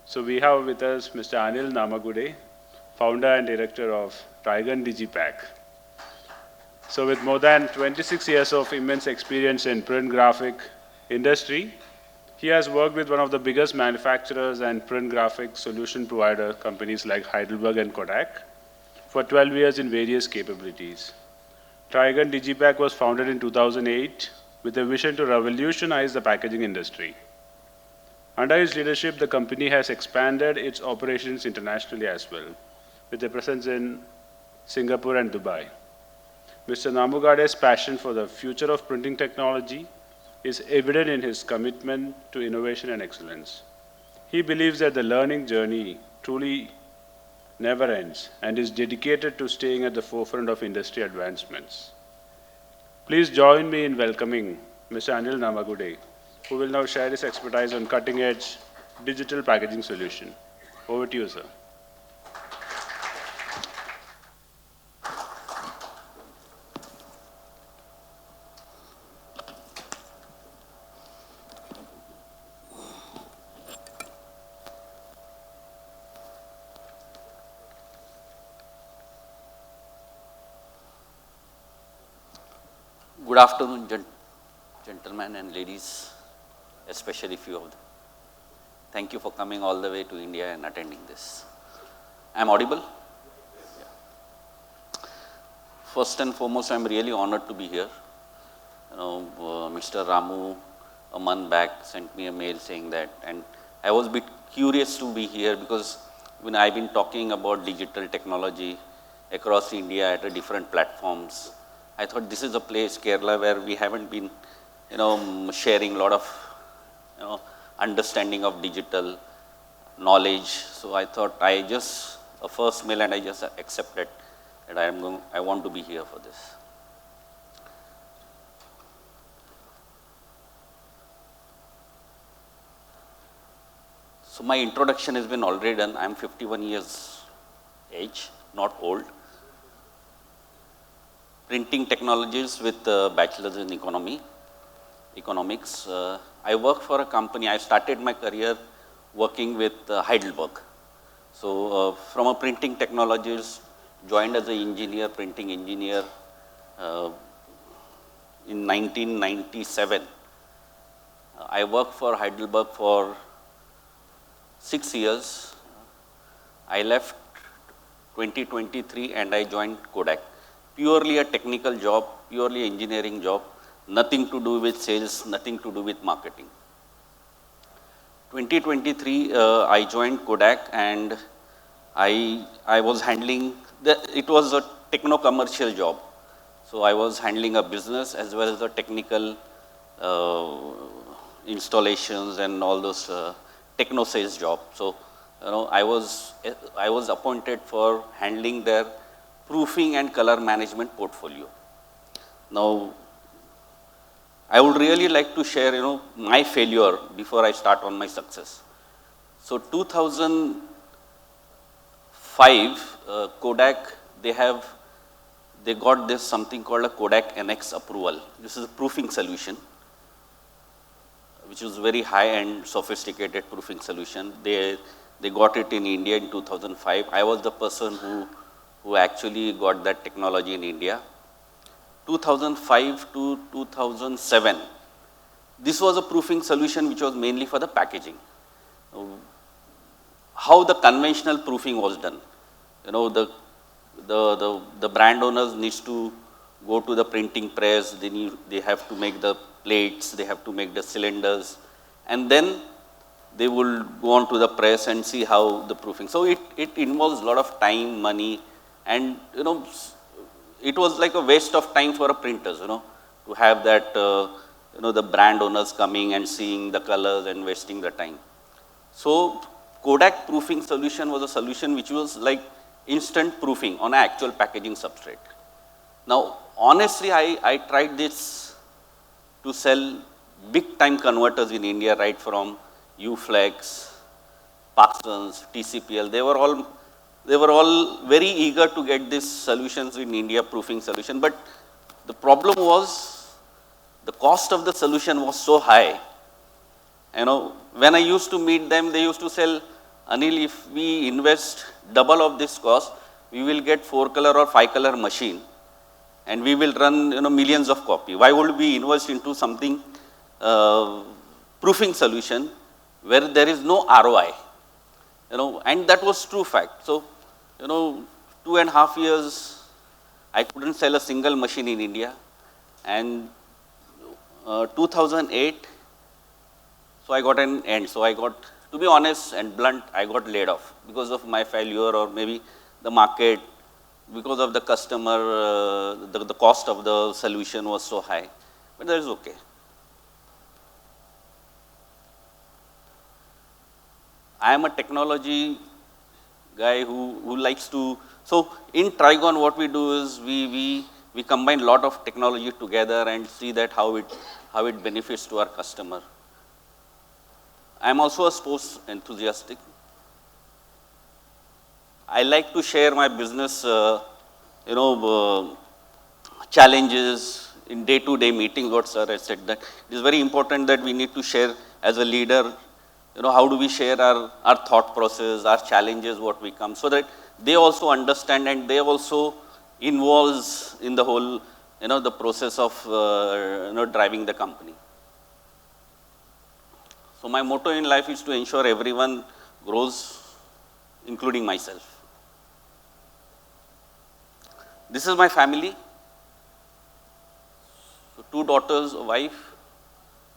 So we have with us Mr. Anil Namugade, founder and director of Trigon Digipack. So with more than 26 years of immense experience in print graphic industry, he has worked with one of the biggest manufacturers and print graphic solution provider companies like Heidelberg and Kodak for 12 years in various capabilities. Trigon Digipack was founded in 2008 with a vision to revolutionize the packaging industry. Under his leadership, the company has expanded its operations internationally as well, with a presence in Singapore and Dubai. Mr. Namugade's passion for the future of printing technology is evident in his commitment to innovation and excellence. He believes that the learning journey truly never ends and is dedicated to staying at the forefront of industry advancements. Please join me in welcoming Mr. Anil Namugade, who will now share his expertise on cutting-edge digital packaging solution. Over to you, sir. Good afternoon, gentlemen and ladies, especially few of them. Thank you for coming all the way to India and attending this. I am audible? Yeah. First and foremost, I am really honored to be here. Mr. Ramu a month back sent me a mail saying that, and I was a bit curious to be here because when I've been talking about digital technology across India at different platforms, I thought this is a place, Kerala, where we haven't been, sharing a lot of, understanding of digital knowledge. So I thought a first mail, and I just accepted that I want to be here for this. So my introduction has been already done. I'm 51 years age, not old. Printing technologies with bachelor's in economics. I work for a company. I started my career working with Heidelberg. So from a printing technologies, joined as an engineer, printing engineer in 1997. I worked for Heidelberg for 6 years. I left 2023 and I joined Kodak. Purely a technical job, purely engineering job, nothing to do with sales, nothing to do with marketing. 2023, I joined Kodak and I was handling, it was a techno-commercial job. So I was handling a business as well as the technical installations and all those techno-sales job. So, I was appointed for handling their proofing and color management portfolio. Now, I would really like to share, my failure before I start on my success. So 2005, Kodak, they got this something called a Kodak NX approval. This is a proofing solution, which was very high-end, sophisticated proofing solution. They got it in India in 2005. I was the person who actually got that technology in India. 2005 to 2007, this was a proofing solution which was mainly for the packaging. How the conventional proofing was done. The brand owners needs to go to the printing press, they have to make the plates, they have to make the cylinders, and then they will go on to the press and see how the proofing. So it involves a lot of time, money, and it was like a waste of time for a printers, to have that, the brand owners coming and seeing the colors and wasting the time. So Kodak proofing solution was a solution which was like instant proofing on an actual packaging substrate. Now, honestly, I tried this to sell big time converters in India, right from Uflex, Parsons, TCPL. They were all very eager to get these solutions in India, proofing solution. But the problem was the cost of the solution was so high. When I used to meet them, they used to sell Anil, if we invest double of this cost, we will get 4-color or 5-color machine, and we will run millions of copy. Why would we invest into something proofing solution where there is no ROI? And that was true fact. So 2.5 years, I couldn't sell a single machine in India, and 2008, so I got an end. So I got, to be honest and blunt, I got laid off because of my failure, or maybe the market, because of the customer, the cost of the solution was so high. But that is okay. I am a technology guy who likes to, so in Trigon what we do is we combine a lot of technology together and see that how it benefits to our customer. I am also a sports enthusiastic. I like to share my business, challenges in day-to-day meetings. What sir has said, that it is very important that we need to share as a leader. How do we share our thought process, our challenges, what we come, so that they also understand and they also involves in the whole, the process of, driving the company. So my motto in life is to ensure everyone grows, including myself. This is my family. So 2 daughters, a wife.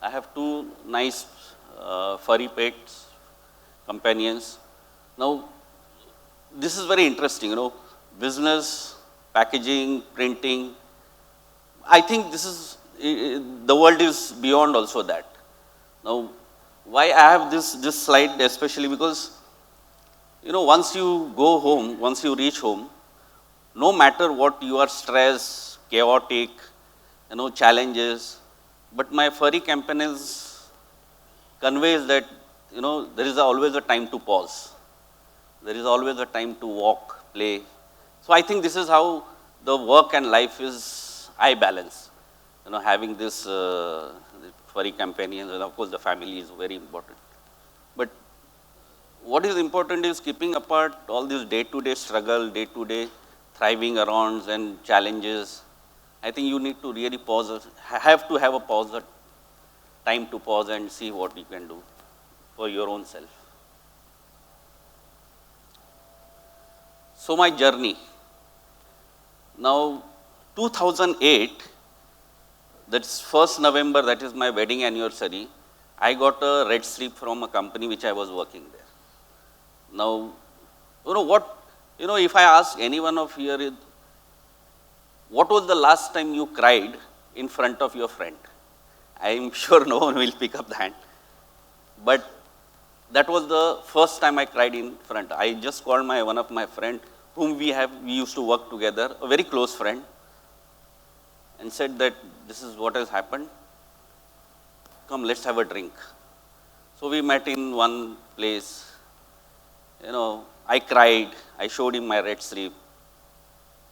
I have 2 nice furry pets, companions. Now, this is very interesting, business, packaging, printing. I think this is, the world is beyond also that. Now, why I have this slide, especially because, once you go home, once you reach home, no matter what you are stressed, chaotic, challenges, but my furry companions conveys that, there is always a time to pause. There is always a time to walk, play. So I think this is how the work and life is, I balance. Having this furry companions, and of course the family is very important. But what is important is keeping apart all this day-to-day struggle, day-to-day thriving around and challenges. I think you need to really pause, have to have a pause, time to pause and see what you can do for your own self. So my journey. Now, 2008, that's 1st November, that is my wedding anniversary, I got a red slip from a company which I was working there. Now, if I ask any one of here, what was the last time you cried in front of your friend? I am sure no one will pick up the hand. But that was the first time I cried in front. I just called one of my friend whom we used to work together, a very close friend, and said that this is what has happened. Come, let's have a drink. So we met in one place. I cried. I showed him my red slip.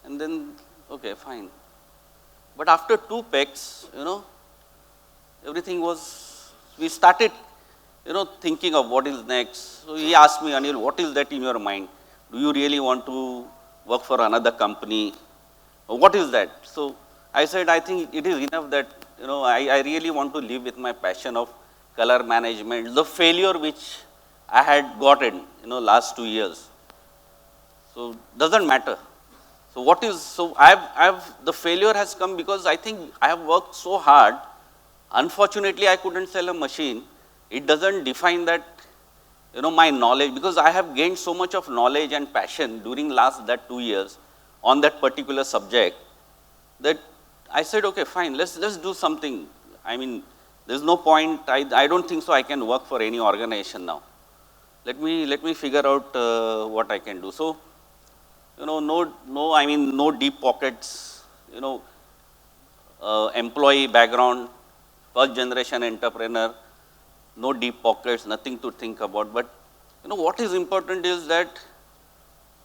And then, okay, fine. But after 2 pecks, everything was, we started, thinking of what is next. So he asked me, Anil, what is that in your mind? Do you really want to work for another company? Or what is that? So I said, I think it is enough that, I really want to live with my passion of color management, the failure which I had gotten, last 2 years. So doesn't matter. So the failure has come because I think I have worked so hard. Unfortunately, I couldn't sell a machine. It doesn't define that, my knowledge, because I have gained so much of knowledge and passion during that 2 years on that particular subject, that I said, okay, fine, let's do something. I mean, there's no point. I don't think so I can work for any organization now. Let me figure out what I can do. So, no deep pockets, employee background, first generation entrepreneur, no deep pockets, nothing to think about. But, what is important is that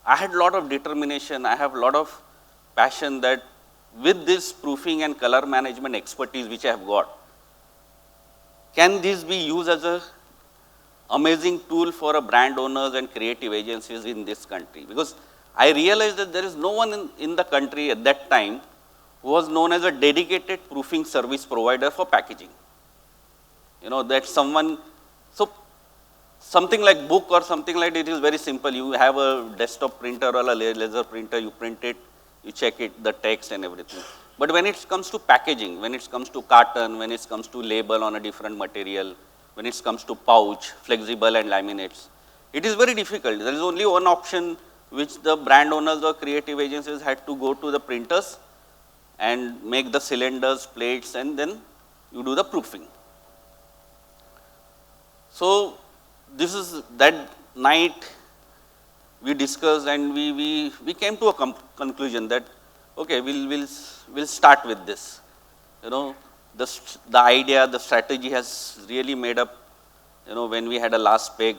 I had a lot of determination. I have a lot of passion that with this proofing and color management expertise which I have got, can this be used as amazing tool for a brand owners and creative agencies in this country, because I realized that there is no one in the country at that time who was known as a dedicated proofing service provider for packaging. That someone, so something like book or something like it is very simple. You have a desktop printer or a laser printer, you print it, you check it, the text and everything. But when it comes to packaging, when it comes to carton, when it comes to label on a different material, when it comes to pouch, flexible and laminates, it is very difficult. There is only one option which the brand owners or creative agencies had to go to the printers and make the cylinders, plates, and then you do the proofing. So this is that night we discussed and we came to a conclusion that, okay, we'll start with this. The idea, the strategy has really made up, when we had a last peg,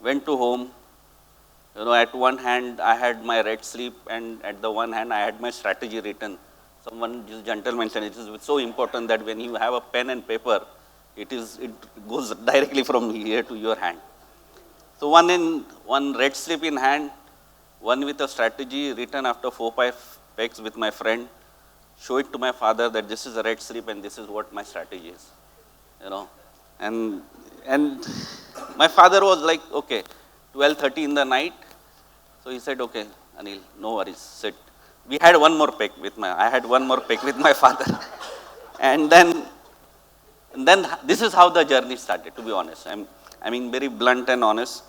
went to home, at one hand I had my red slip and at the one hand I had my strategy written. This gentleman said it is so important that when you have a pen and paper, it goes directly from here to your hand. So one red slip in hand, one with a strategy written after 4-5 pegs with my friend, show it to my father that this is a red slip and this is what my strategy is. And my father was like, okay, 12:30 in the night. So he said, okay, Anil, no worries, sit. I had one more peg with my father. And then this is how the journey started, to be honest. I mean, very blunt and honest.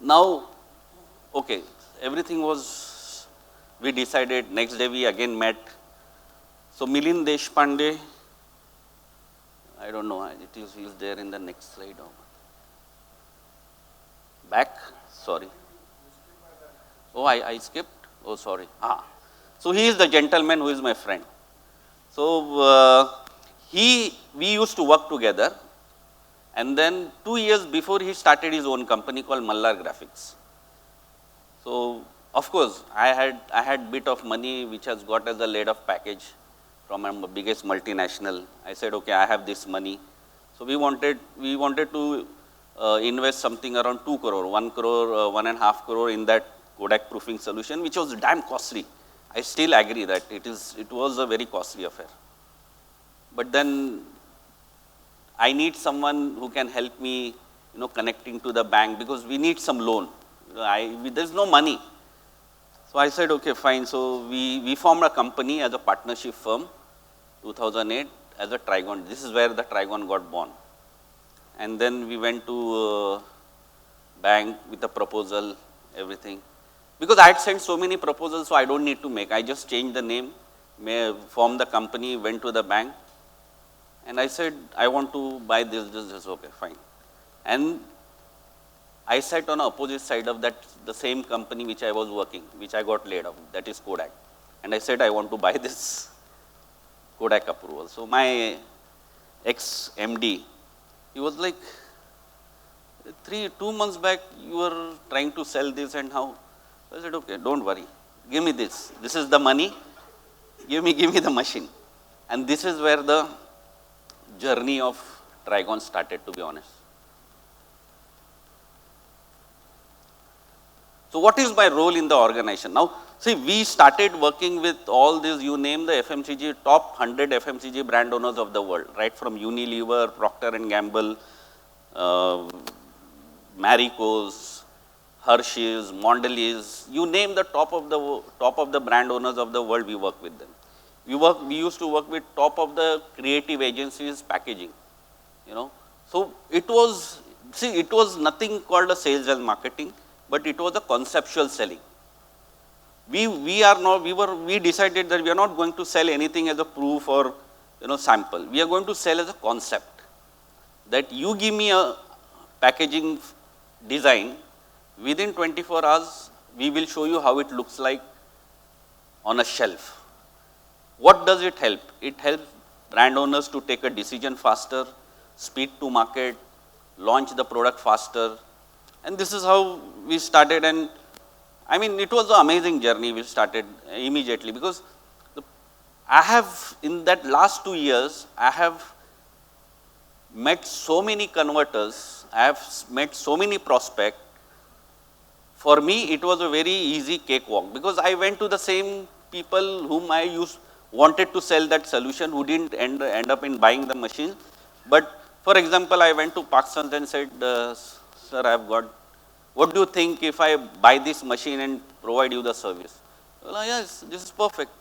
Now, okay, everything was, we decided, next day we again met. So Milind Deshpande, I don't know, he's there in the next slide. Back, sorry. Oh, I skipped? Oh, sorry. So he is the gentleman who is my friend. So we used to work together, and then 2 years before he started his own company called Mallar Graphics. So of course I had bit of money which has got as a laid-off package from our biggest multinational. I said, okay, I have this money. So we wanted to invest something around 2 crore, 1 crore, 1.5 crore in that Kodak proofing solution, which was damn costly. I still agree that it was a very costly affair. But then I need someone who can help me, connecting to the bank, because we need some loan. There's no money. So I said, okay, fine. So we formed a company as a partnership firm, 2008, as a Trigon. This is where the Trigon got born. And then we went to bank with a proposal, everything. Because I had sent so many proposals, so I don't need to make. I just changed the name, formed the company, went to the bank. And I said, I want to buy this, okay, fine. And I sat on the opposite side of the same company which I was working, which I got laid off, that is Kodak. And I said, I want to buy this Kodak approval. So my ex-MD, he was like, 2 months back, you were trying to sell this and how? I said, okay, don't worry. Give me this. This is the money. Give me the machine. And this is where the journey of Trigon started, to be honest. So what is my role in the organization? Now, see, we started working with all these, you name the FMCG, top 100 FMCG brand owners of the world, right from Unilever, Procter & Gamble, Marico's, Hershey's, Mondelez, you name the top of the brand owners of the world, we work with them. We used to work with top of the creative agencies packaging, So it was nothing called a sales and marketing, but it was a conceptual selling. We decided that we are not going to sell anything as a proof or sample. We are going to sell as a concept. That you give me a packaging design, within 24 hours, we will show you how it looks like on a shelf. What does it help? It helps brand owners to take a decision faster, speed to market, launch the product faster. And this is how we started. And I mean, it was an amazing journey. We started immediately because in that last 2 years, I have met so many converters, I have met so many prospects. For me, it was a very easy cakewalk because I went to the same people whom I wanted to sell that solution, who didn't end up in buying the machine. But for example, I went to Pakistan and said, sir, I've got, what do you think if I buy this machine and provide you the service? Well, yes, this is perfect.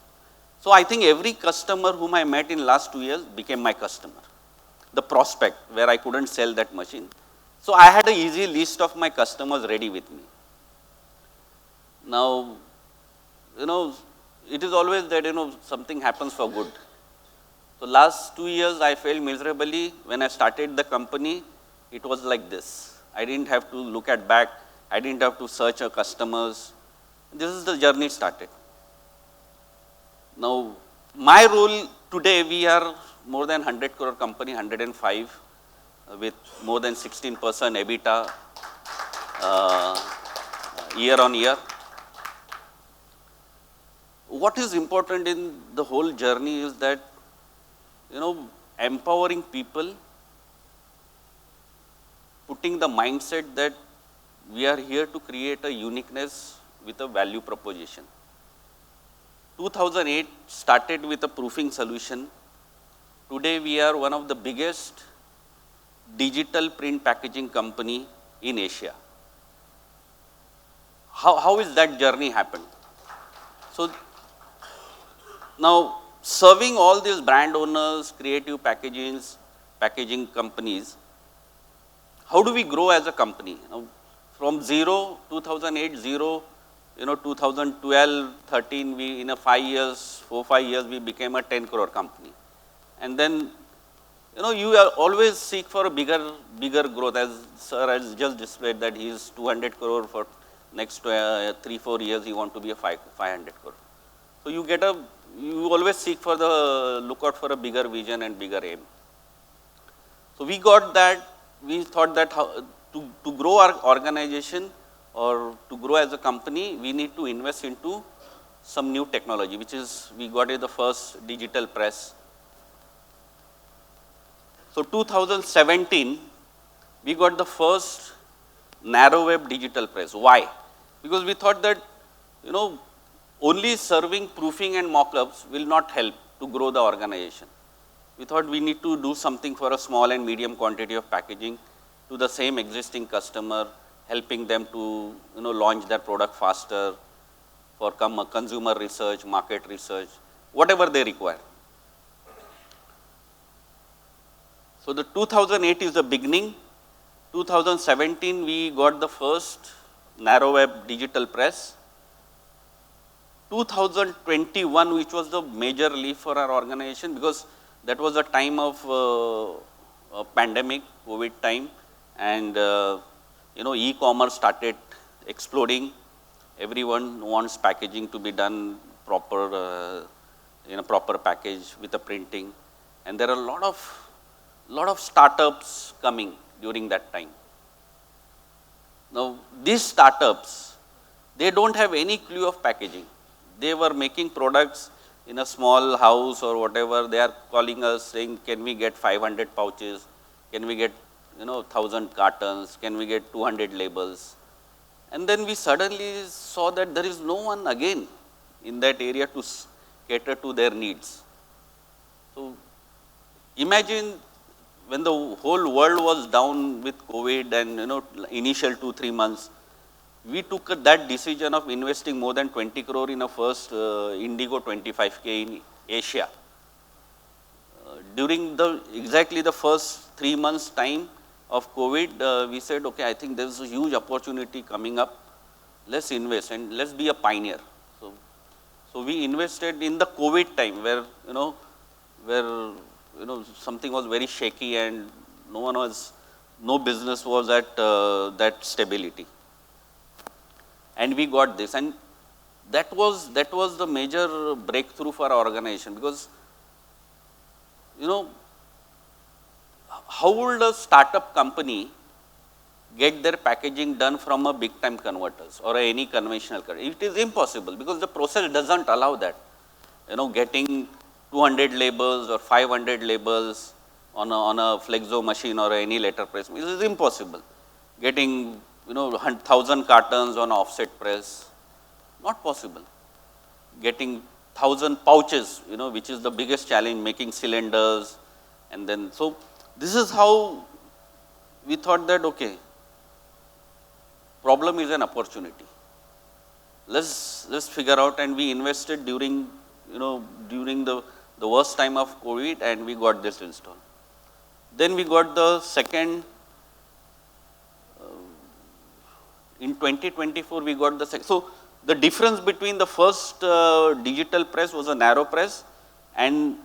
So I think every customer whom I met in last 2 years became my customer. The prospect where I couldn't sell that machine. So I had an easy list of my customers ready with me. Now, it is always that, something happens for good. So last 2 years I failed miserably. When I started the company, it was like this. I didn't have to look at back. I didn't have to search our customers. This is the journey started. Now, my role today, we are more than 100 crore company, 105, with more than 16% EBITDA year on year. What is important in the whole journey is that, empowering people, putting the mindset that we are here to create a uniqueness with a value proposition. 2008 started with a proofing solution. Today we are one of the biggest digital print packaging company in Asia. How is that journey happened? So now serving all these brand owners, creative packaging companies, how do we grow as a company? Now, from zero, 2008, zero, 2012, 13, we in a 4, 5 years, we became a 10 crore company. And then, you always seek for a bigger growth, as sir has just displayed that he is 200 crore for next 3, 4 years, he want to be a 500 crore. So you always seek for look out for a bigger vision and bigger aim. So we got that, we thought that to grow our organization or to grow as a company, we need to invest into some new technology, which is, we got the first digital press. So 2017, we got the first narrow web digital press. Why? Because we thought that, only serving proofing and mock-ups will not help to grow the organization. We thought we need to do something for a small and medium quantity of packaging to the same existing customer, helping them to, launch their product faster for consumer research, market research, whatever they require. So the 2008 is the beginning. 2017, we got the first narrow web digital press. 2021, which was the major leap for our organization, because that was a time of a pandemic, COVID time, and e-commerce started exploding. Everyone wants packaging to be done proper, in a proper package with a printing, and there are a lot of startups coming during that time. Now, these startups, they don't have any clue of packaging. They were making products in a small house or whatever. They are calling us saying, can we get 500 pouches? Can we get 1,000 cartons? Can we get 200 labels? And then we suddenly saw that there is no one again in that area to cater to their needs. So imagine when the whole world was down with COVID and initial 2-3 months, we took that decision of investing more than 20 crore in a first Indigo 25K in Asia. During exactly the first 3 months time of COVID, we said, okay, I think there's a huge opportunity coming up. Let's invest and let's be a pioneer. So we invested in the COVID time where, something was very shaky and no business was at that stability. And we got this, and that was the major breakthrough for our organization, because how would a startup company get their packaging done from a big time converters or any conventional converter? It is impossible because the process doesn't allow that. Getting 200 labels or 500 labels on a flexo machine or any letter press. It is impossible. Getting 1,000 cartons on offset press, not possible. Getting 1,000 pouches, which is the biggest challenge, making cylinders, and then so this is how we thought that okay, problem is an opportunity. Let's figure out, and we invested during the worst time of COVID, and we got this installed. Then we got the second. In 2024, we got the second. So the difference between the first digital press was a narrow press, and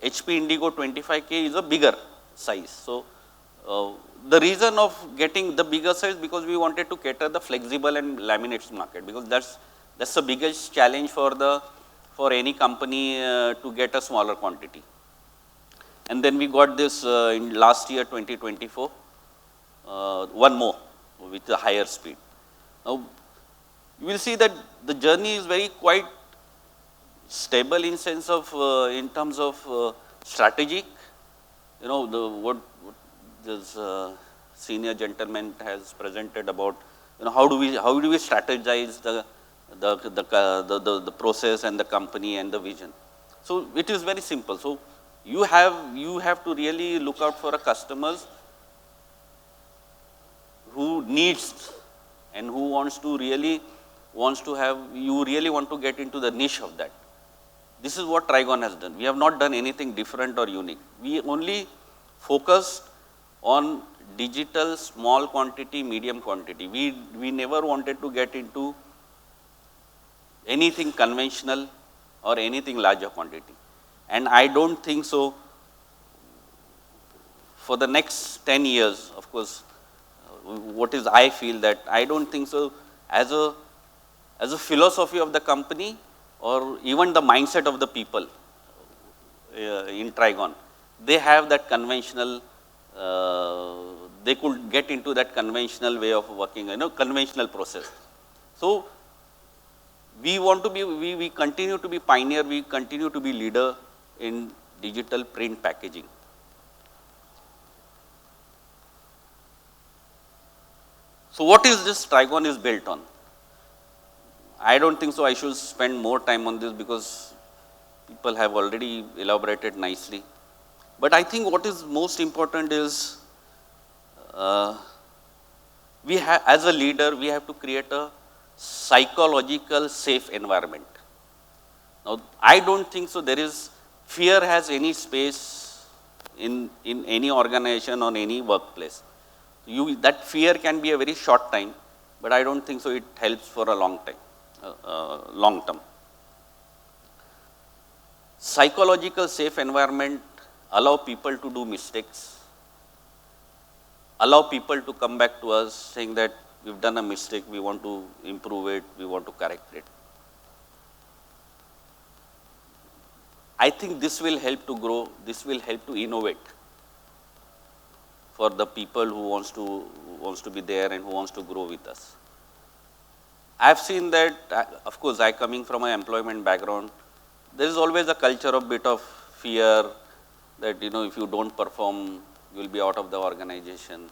HP Indigo 25K is a bigger size. So the reason of getting the bigger size, because we wanted to cater the flexible and laminates market, because that's the biggest challenge for any company to get a smaller quantity. And then we got this in last year 2024, one more with a higher speed. Now you will see that the journey is very quite stable in sense of in terms of strategic. What this senior gentleman has presented about how do we strategize the process and the company and the vision. So it is very simple. So you have to really look out for a customers who needs and who wants to have, you really want to get into the niche of that. This is what Trigon has done. We have not done anything different or unique. We only focused on digital, small quantity, medium quantity. We never wanted to get into anything conventional or anything larger quantity. And I don't think so for the next 10 years, of course, what is I feel that I don't think so as a philosophy of the company or even the mindset of the people in Trigon. They have that conventional, they could get into that conventional way of working, conventional process. So we want to be, we continue to be pioneer, we continue to be leader in digital print packaging. So what is this Trigon is built on? I don't think so I should spend more time on this because people have already elaborated nicely. But I think what is most important is we have, as a leader, we have to create a psychological safe environment. Now, I don't think so there is, fear has any space in any organization or any workplace. That fear can be a very short time, but I don't think so it helps for a long time, long term. Psychological safe environment allow people to do mistakes, allow people to come back to us saying that we've done a mistake, we want to improve it, we want to correct it. I think this will help to grow, this will help to innovate for the people who wants to be there and who wants to grow with us. I have seen that, of course, I coming from an employment background, there is always a culture of bit of fear that, if you don't perform, you will be out of the organization.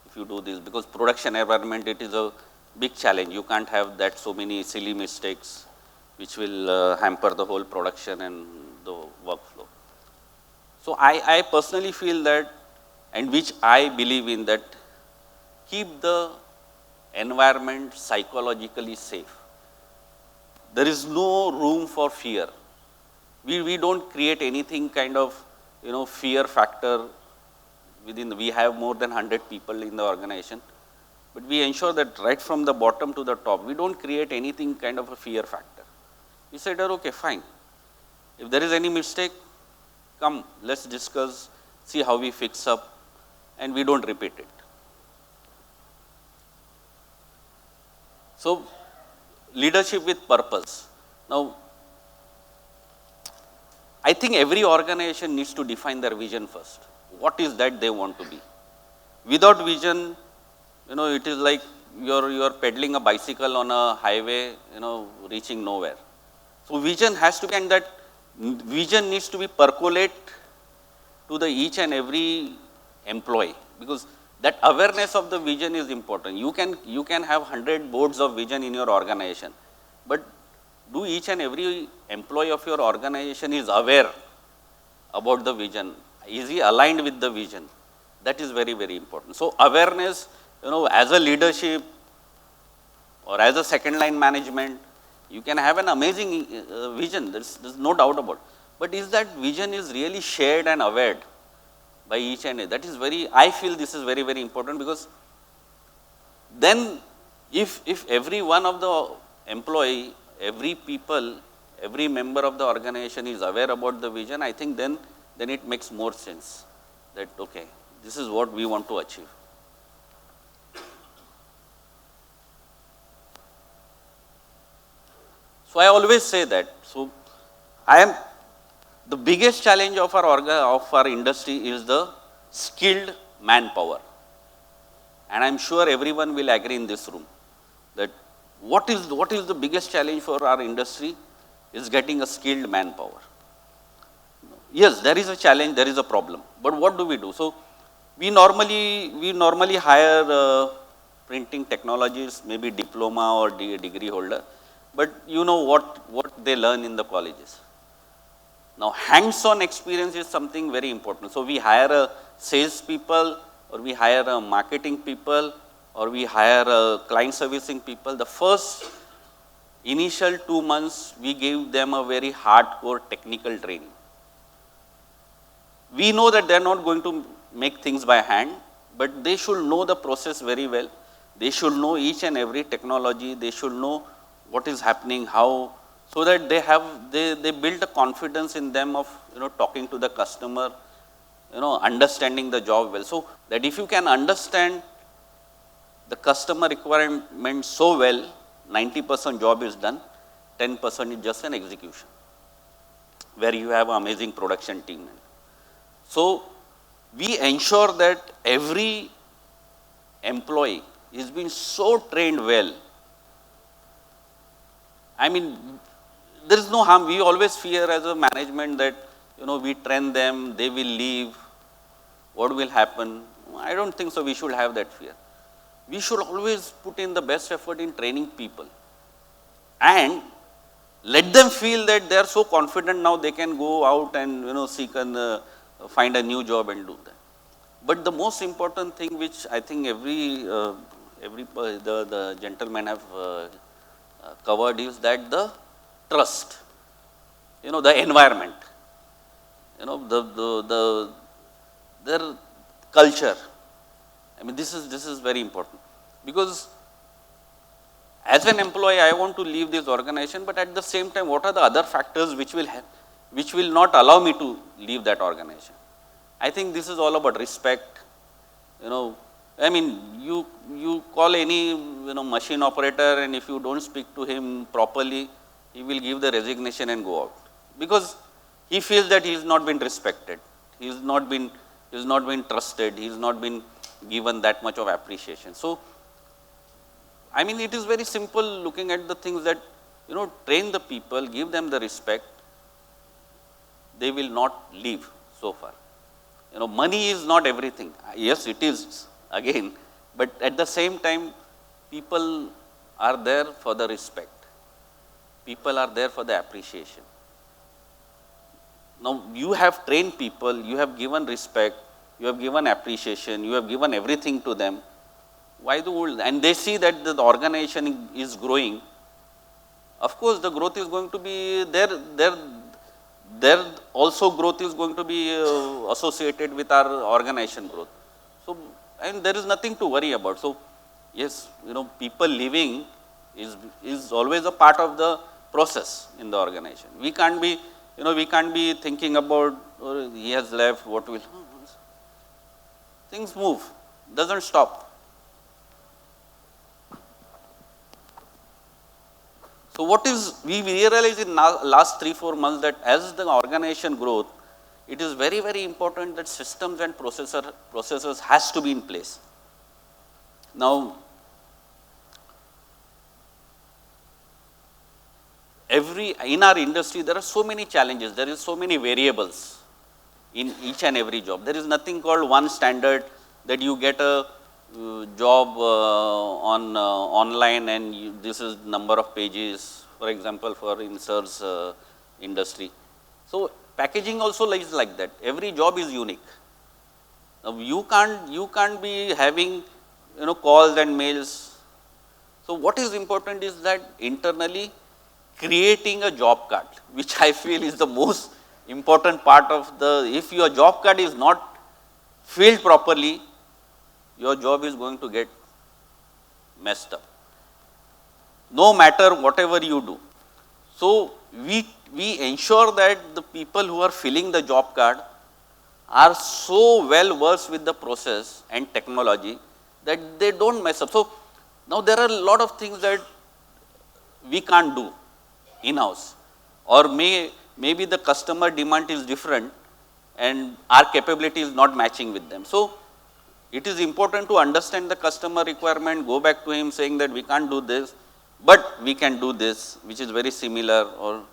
If you do this, because production environment, it is a big challenge. You can't have that so many silly mistakes which will hamper the whole production and the workflow. So I personally feel that, and which I believe in, that keep the environment psychologically safe. There is no room for fear. We don't create anything kind of, fear factor within. We have more than 100 people in the organization, but we ensure that right from the bottom to the top, we don't create anything kind of a fear factor. We said, okay, fine. If there is any mistake, come, let's discuss, see how we fix up, and we don't repeat it. So, leadership with purpose. Now, I think every organization needs to define their vision first. What is that they want to be? Without vision, it is like you're pedaling a bicycle on a highway, reaching nowhere. So vision has to be, and that vision needs to be percolate to the each and every employee, because that awareness of the vision is important. You can have 100 boards of vision in your organization, but do each and every employee of your organization is aware about the vision? Is he aligned with the vision? That is very, very important. So awareness, as a leadership or as a second line management, you can have an amazing vision. There's no doubt about it. But is that vision is really shared and aware by each and every? That is very, I feel this is very, very important, because then if every one of the employee, every people, every member of the organization is aware about the vision, I think then it makes more sense that, okay, this is what we want to achieve. So I always say that. So the biggest challenge of our industry is the skilled manpower. And I'm sure everyone will agree in this room that what is the biggest challenge for our industry is getting a skilled manpower. Yes, there is a challenge, there is a problem, but what do we do? So we normally hire printing technologists, maybe diploma or degree holder, but you know what they learn in the colleges. Now hands-on experience is something very important. So we hire a sales people, or we hire a marketing people, or we hire a client servicing people. The first initial 2 months, we give them a very hardcore technical training. We know that they are not going to make things by hand, but they should know the process very well. They should know each and every technology. They should know what is happening, how, so that they build a confidence in them of talking to the customer, understanding the job well. So that if you can understand the customer requirement so well, 90% job is done, 10% is just an execution, where you have an amazing production team. So we ensure that every employee is being so trained well. I mean, there is no harm. We always fear as a management that, we train them, they will leave, what will happen? I don't think so. We should have that fear. We should always put in the best effort in training people and let them feel that they are so confident now they can go out and, seek and find a new job and do that. But the most important thing, which I think the gentlemen have covered, is that the trust, the environment, their culture. I mean, this is very important, because as an employee, I want to leave this organization, but at the same time, what are the other factors which will not allow me to leave that organization? I think this is all about respect. I mean, you call any machine operator, and if you don't speak to him properly, he will give the resignation and go out, because he feels that he has not been respected, he has not been trusted, he has not been given that much of appreciation. So I mean, it is very simple looking at the things that, train the people, give them the respect, they will not leave so far. Money is not everything. Yes, it is again, but at the same time, people are there for the respect. People are there for the appreciation. Now, you have trained people, you have given respect, you have given appreciation, you have given everything to them. Why and they see that the organization is growing. Of course, the growth is going to be there also growth is going to be associated with our organization growth. So, and there is nothing to worry about. So, yes, people leaving is always a part of the process in the organization. We can't be thinking about, oh, he has left, what will, things move, doesn't stop. So we realized in last 3-4 months that as the organization growth, it is very, very important that systems and processes has to be in place. Now, in our industry, there are so many challenges, there is so many variables. in each and every job. There is nothing called one standard that you get a job online and this is number of pages, for example, for inserts industry. So packaging also is like that. Every job is unique. Now you can't be having calls and mails. So what is important is that internally creating a job card, which I feel is the most important part of the, if your job card is not filled properly, your job is going to get messed up, no matter whatever you do. So we ensure that the people who are filling the job card are so well versed with the process and technology that they don't mess up. So now there are a lot of things that we can't do in-house, or maybe the customer demand is different and our capability is not matching with them. So it is important to understand the customer requirement, go back to him saying that we can't do this, but we can do this, which is very similar. Or,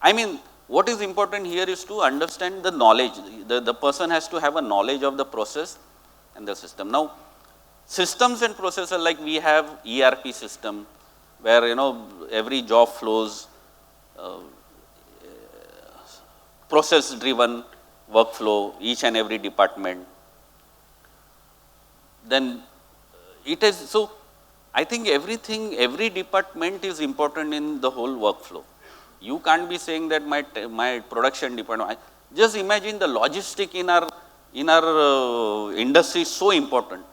I mean, what is important here is to understand the knowledge. The person has to have a knowledge of the process and the system. Now, systems and processes, like we have ERP system, where every job flows, process driven workflow, each and every department. Then it is, so I think every department is important in the whole workflow. You can't be saying that my production department, just imagine the logistic in our industry is so important.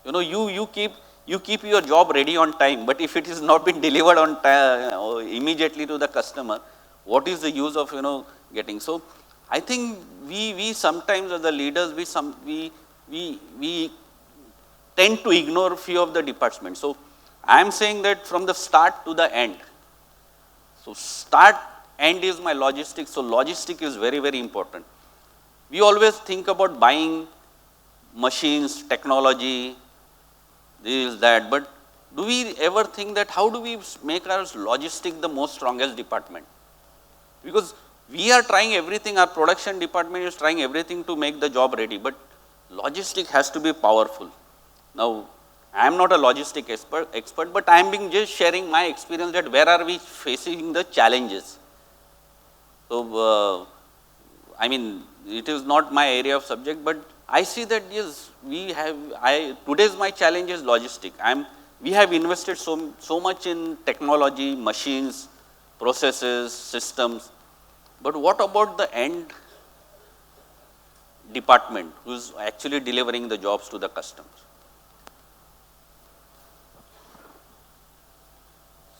You keep your job ready on time, but if it is not been delivered on time immediately to the customer, what is the use of getting? So I think we sometimes as the leaders we tend to ignore few of the departments. So I am saying that from the start to the end. So start, end is my logistics. So logistic is very, very important. We always think about buying machines, technology, this, that, but do we ever think that how do we make our logistic the most strongest department? Because we are trying everything, our production department is trying everything to make the job ready, but logistic has to be powerful. Now, I am not a logistic expert, but I am being just sharing my experience that where are we facing the challenges. So, I mean, it is not my area of subject, but I see that yes, today's my challenge is logistic. We have invested so much in technology, machines, processes, systems, but what about the end department who is actually delivering the jobs to the customers?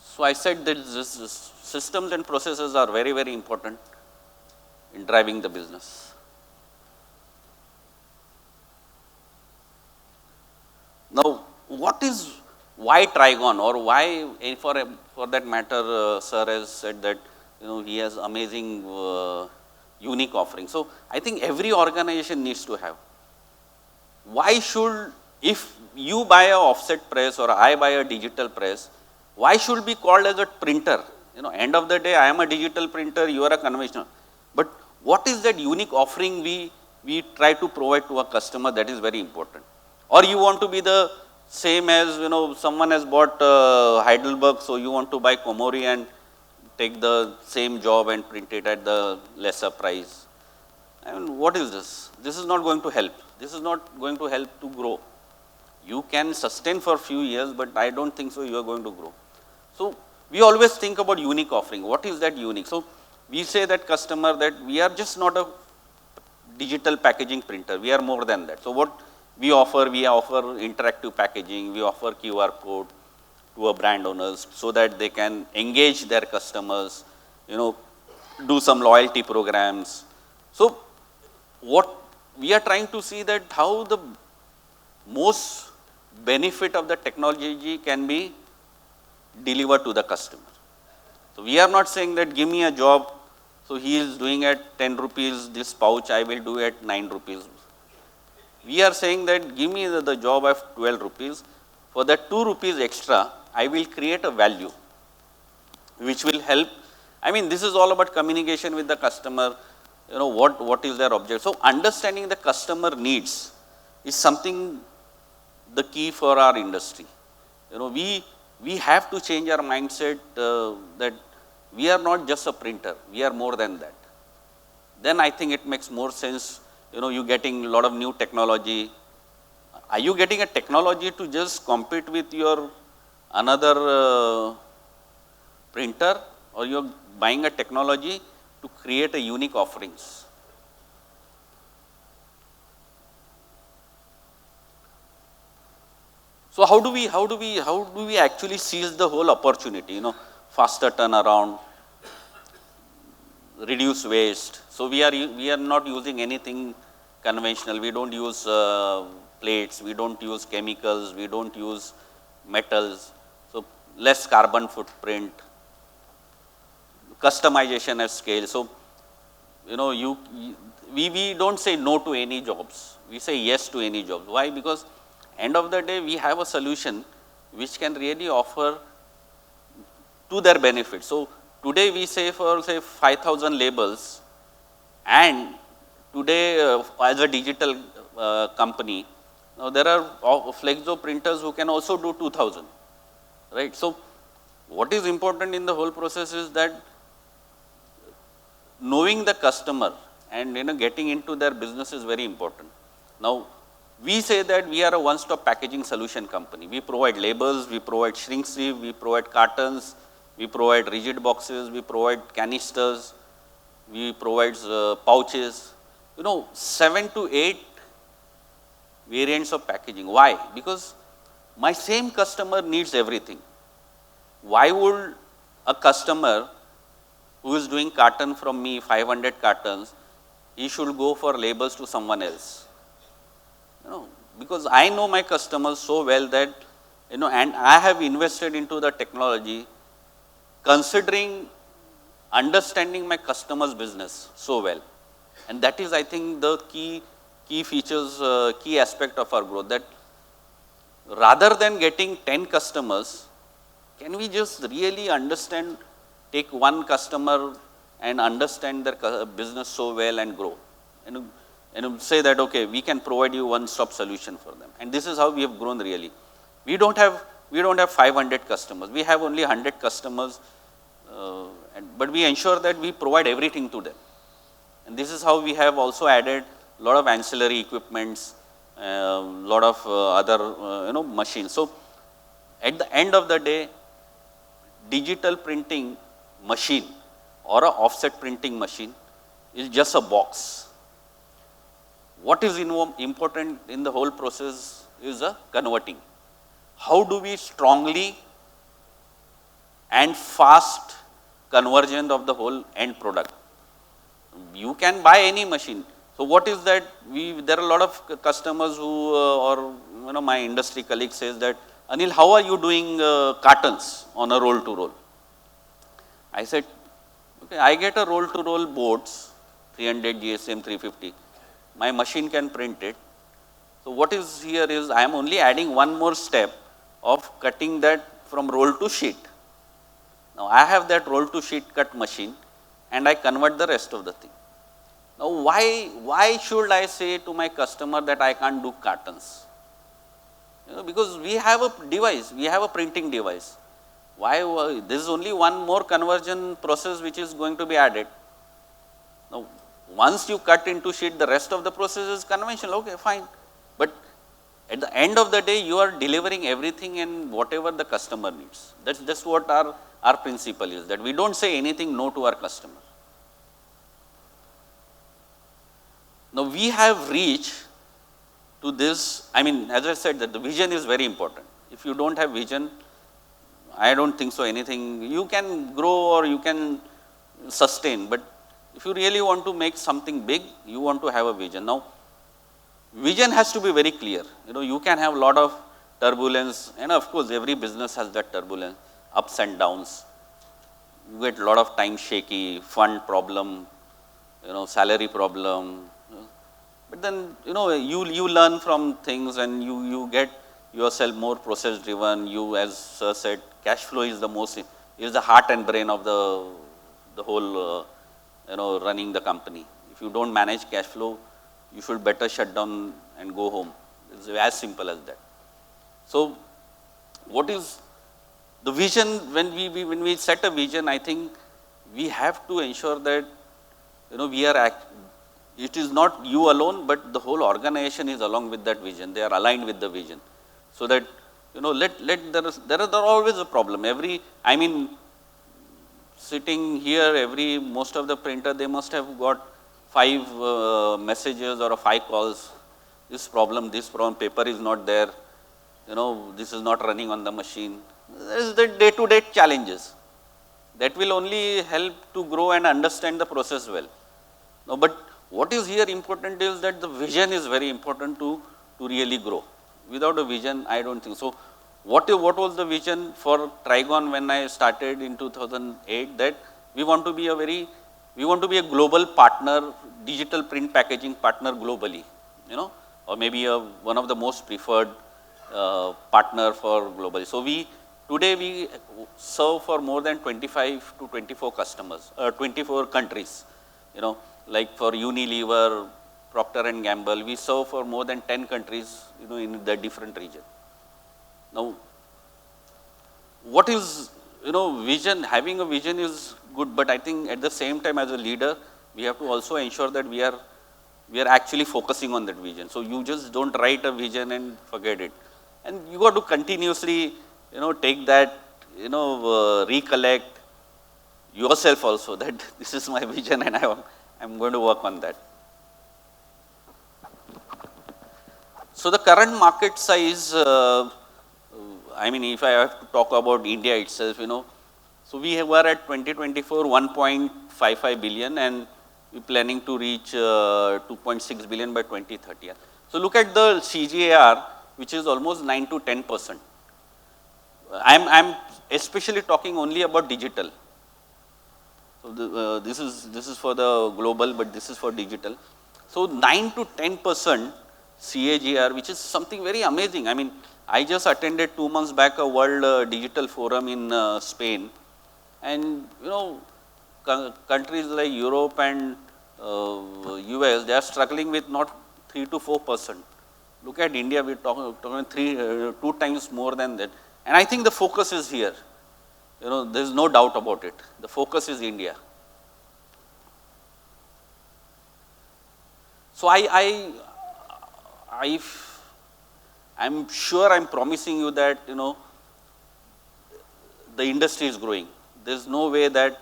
So I said that this systems and processes are very, very important in driving the business. Now, why Trigon, or why, for that matter, sir has said that he has amazing, unique offering. So I think every organization needs to have. Why should, if you buy a offset press or I buy a digital press, why should be called as a printer? End of the day, I am a digital printer, you are a conventional. But what is that unique offering we try to provide to a customer? That is very important. Or you want to be the same as, someone has bought Heidelberg, so you want to buy Komori and take the same job and print it at the lesser price. I mean, what is this? This is not going to help. This is not going to help to grow. You can sustain for a few years, but I don't think so you are going to grow. So we always think about unique offering. What is that unique? So we say that customer that we are just not a digital packaging printer. We are more than that. So what we offer interactive packaging. We offer QR code to a brand owners so that they can engage their customers, do some loyalty programs. So what we are trying to see that how the most benefit of the technology can be delivered to the customer. So we are not saying that give me a job, so he is doing at 10 rupees this pouch, I will do at 9 rupees. We are saying that give me the job of 12 rupees, for that 2 rupees extra, I will create a value which will help. I mean, this is all about communication with the customer. what is their object. So understanding the customer needs is something the key for our industry. We have to change our mindset that we are not just a printer, we are more than that. Then I think it makes more sense, you getting a lot of new technology. Are you getting a technology to just compete with your another printer, or you're buying a technology to create a unique offerings? So how do we actually seize the whole opportunity? Faster turnaround, reduce waste. So we are not using anything conventional. We don't use plates. We don't use chemicals. We don't use metals. So less carbon footprint. Customization at scale. So we don't say no to any jobs. We say yes to any jobs. Why? Because end of the day we have a solution which can really offer to their benefit. So today we say for 5,000 labels, and today as a digital company, now there are flexo printers who can also do 2,000, right? So what is important in the whole process is that knowing the customer and getting into their business is very important. Now we say that we are a one-stop packaging solution company. We provide labels, we provide shrink sleeve, we provide cartons, we provide rigid boxes, we provide canisters, we provide pouches, 7 to 8 variants of packaging. Why? Because my same customer needs everything. Why would a customer who is doing carton from me, 500 cartons, he should go for labels to someone else? Because I know my customers so well that, and I have invested into the technology considering understanding my customer's business so well. And that is, I think, the key features, key aspect of our growth, that rather than getting 10 customers, can we just really understand, take one customer and understand their business so well and grow? And say that, okay, we can provide you one-stop solution for them. And this is how we have grown really. We don't have 500 customers. We have only 100 customers, but we ensure that we provide everything to them. And this is how we have also added a lot of ancillary equipments, a lot of other machines. So at the end of the day, digital printing machine or a offset printing machine is just a box. What is important in the whole process is converting. How do we strongly and fast conversion of the whole end product? You can buy any machine. So what is that? There are a lot of customers who, or my industry colleague says that, Anil, how are you doing cartons on a roll to roll? I said, okay, I get a roll to roll boards, 300 GSM 350. My machine can print it. So what is here is I am only adding one more step of cutting that from roll to sheet. Now I have that roll to sheet cut machine and I convert the rest of the thing. Now why should I say to my customer that I can't do cartons? Because we have a device, we have a printing device. Why this is only one more conversion process which is going to be added. Now once you cut into sheet, the rest of the process is conventional. Okay, fine. But at the end of the day, you are delivering everything and whatever the customer needs. That's what our principle is, that we don't say anything no to our customer. Now we have reached to this, as I said, that the vision is very important. If you don't have vision, I don't think so anything, you can grow or you can sustain, but if you really want to make something big, you want to have a vision. Now, vision has to be very clear. You can have a lot of turbulence, and of course, every business has that turbulence, ups and downs. You get a lot of time shaky, fund problem, salary problem. But then, you learn from things and you get yourself more process driven. You, as Sir said, cash flow is the heart and brain of the whole, running the company. If you don't manage cash flow, you should better shut down and go home. It's as simple as that. So what is the vision? When we set a vision, I think we have to ensure that, it is not you alone, but the whole organization is along with that vision. They are aligned with the vision. So that, there are always a problem. Sitting here, most of the printer, they must have got 5 messages or 5 calls. This problem, paper is not there. This is not running on the machine. There is the day-to-day challenges. That will only help to grow and understand the process well. No, but what is here important is that the vision is very important to really grow. Without a vision, I don't think so. What was the vision for Trigon when I started in 2008? That we want to be a global partner, digital print packaging partner globally, or maybe one of the most preferred partner for globally. So today we serve for more than 25 to 24 customers, 24 countries, like for Unilever, Procter and Gamble, we serve for more than 10 countries, in the different region. Now, what is, vision? Having a vision is good, but I think at the same time as a leader, we have to also ensure that we are actually focusing on that vision. So you just don't write a vision and forget it. And you got to continuously, take that, recollect yourself also that this is my vision and I'm going to work on that. So the current market size, if I have to talk about India itself, so we were at 2024, 1.55 billion and we're planning to reach 2.6 billion by 2030. So look at the CAGR, which is almost 9 to 10%. I'm especially talking only about digital. So this is for the global, but this is for digital. So 9 to 10% CAGR, which is something very amazing. I just attended 2 months back a World Digital Forum in Spain, and countries like Europe and US, they are struggling with not 3 to 4%. Look at India, we're talking 2 times more than that. And I think the focus is here. There's no doubt about it. The focus is India. So I'm sure, I'm promising you that, the industry is growing. There's no way that,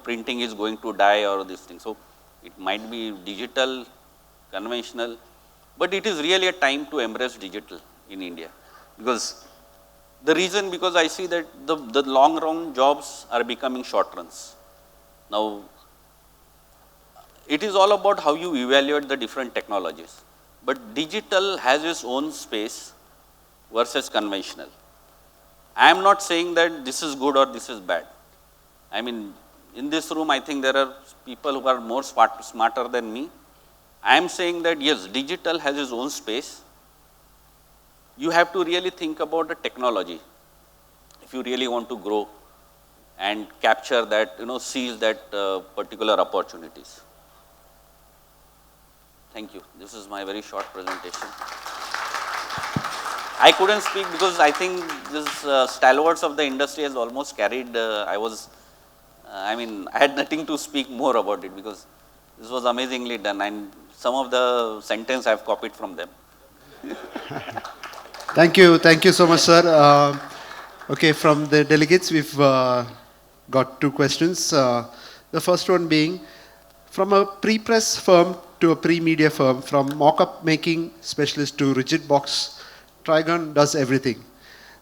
printing is going to die or this thing. So it might be digital, conventional, but it is really a time to embrace digital in India. Because I see that the long run jobs are becoming short runs. Now, it is all about how you evaluate the different technologies. But digital has its own space versus conventional. I am not saying that this is good or this is bad. In this room, I think there are people who are more smarter than me. I am saying that yes, digital has its own space. You have to really think about the technology if you really want to grow and capture that, seize that particular opportunities. Thank you. This is my very short presentation. I couldn't speak because I think this stalwarts of the industry has almost carried. I had nothing to speak more about it because this was amazingly done, and some of the sentence I've copied from them. Thank you so much, sir. Okay, from the delegates, we've got 2 questions. The first one being, from a pre-press firm to a pre-media firm, from mock-up making specialist to rigid box, Trigon does everything.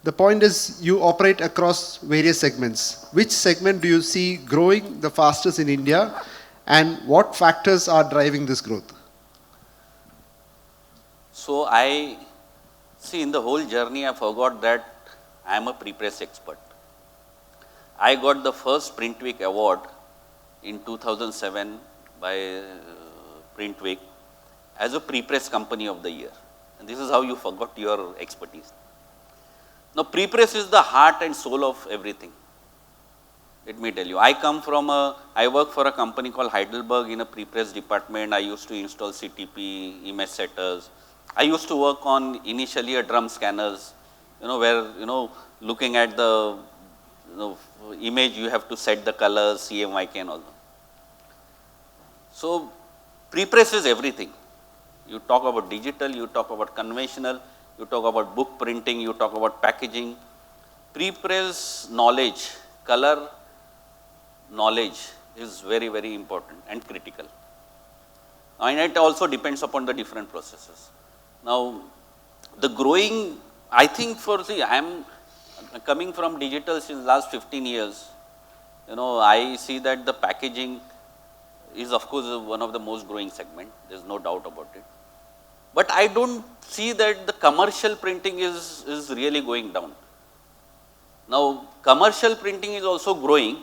The point is, you operate across various segments. Which segment do you see growing the fastest in India, and what factors are driving this growth? So I see, in the whole journey, I forgot that I am a pre-press expert. I got the first Print Week award in 2007 by Print Week as a pre-press company of the year. And this is how you forgot your expertise. Now, pre-press is the heart and soul of everything. Let me tell you, I work for a company called Heidelberg in a pre-press department. I used to install CTP, image setters. I used to work on initially a drum scanners, where, looking at the image, you have to set the colors, CMYK and all. So, pre-press is everything. You talk about digital, you talk about conventional, you talk about book printing, you talk about packaging. Pre-press knowledge, color knowledge is very, very important and critical. And it also depends upon the different processes. Now, the growing, I think I am coming from digital since last 15 years. I see that the packaging is of course one of the most growing segment. There's no doubt about it. But I don't see that the commercial printing is really going down. Now, commercial printing is also growing.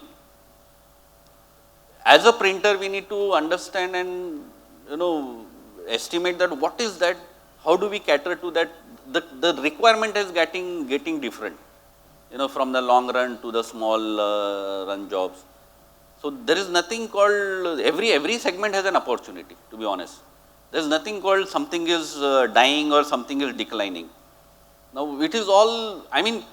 As a printer, we need to understand and, estimate that what is that, how do we cater to that. The requirement is getting different, from the long run to the small run jobs. So, there is nothing called, every segment has an opportunity, to be honest. There is nothing called something is dying or something is declining. Now, it is all, I mean,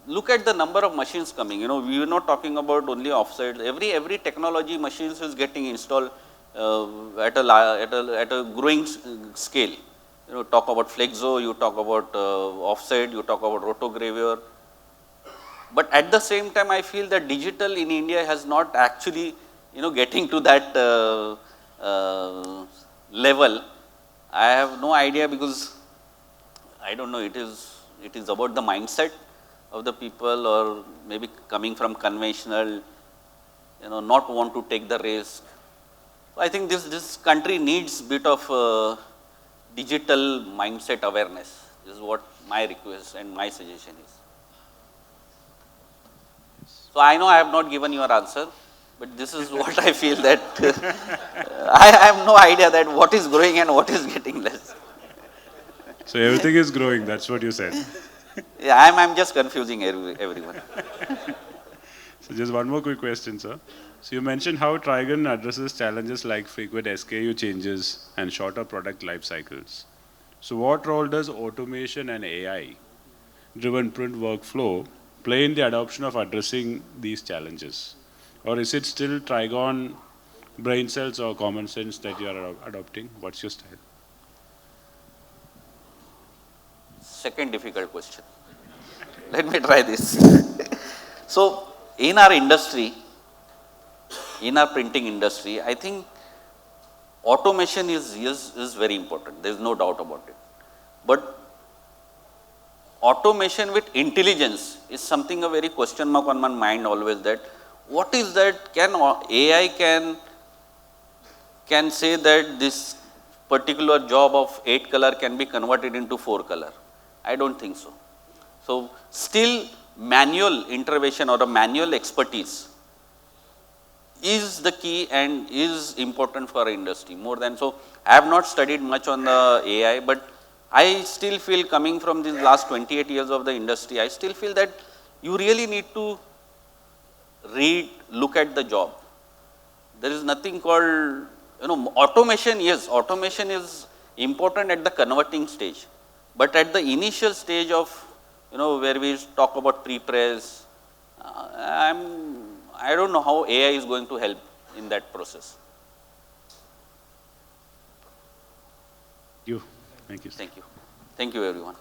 look at the number of machines coming. We are not talking about only offsets. Every technology machines is getting installed at a growing scale. Talk about flexo, you talk about offset, you talk about rotogravure. But at the same time, I feel that digital in India has not actually, getting to that level. I have no idea because I don't know. It is about the mindset of the people, or maybe coming from conventional, not want to take the risk. So I think this country needs bit of digital mindset awareness. This is what my request and my suggestion is. So I know I have not given you an answer, but this is what I feel that I have no idea that what is growing and what is getting less. So everything is growing, that's what you said. Yeah, I'm just confusing everyone. So just one more quick question, sir. So you mentioned how Trigon addresses challenges like frequent SKU changes and shorter product life cycles. So what role does automation and AI-driven print workflow play in the adoption of addressing these challenges? Or is it still Trigon brain cells or common sense that you are adopting? What's your style? Second difficult question. Let me try this. So, in our industry, in our printing industry, I think automation is very important. There is no doubt about it. But automation with intelligence is something a very question mark on my mind always, that what is that, can AI can say that this particular job of 8 color can be converted into 4 color? I don't think so. So, still manual intervention or a manual expertise is the key and is important for our industry more than. So, I have not studied much on the AI, but I still feel, coming from these last 28 years of the industry, I still feel that you really need to read, look at the job. There is nothing called, automation. Yes, automation is important at the converting stage. But at the initial stage of, where we talk about pre-press, I don't know how AI is going to help in that process. You. Thank you. Thank you. Thank you, everyone.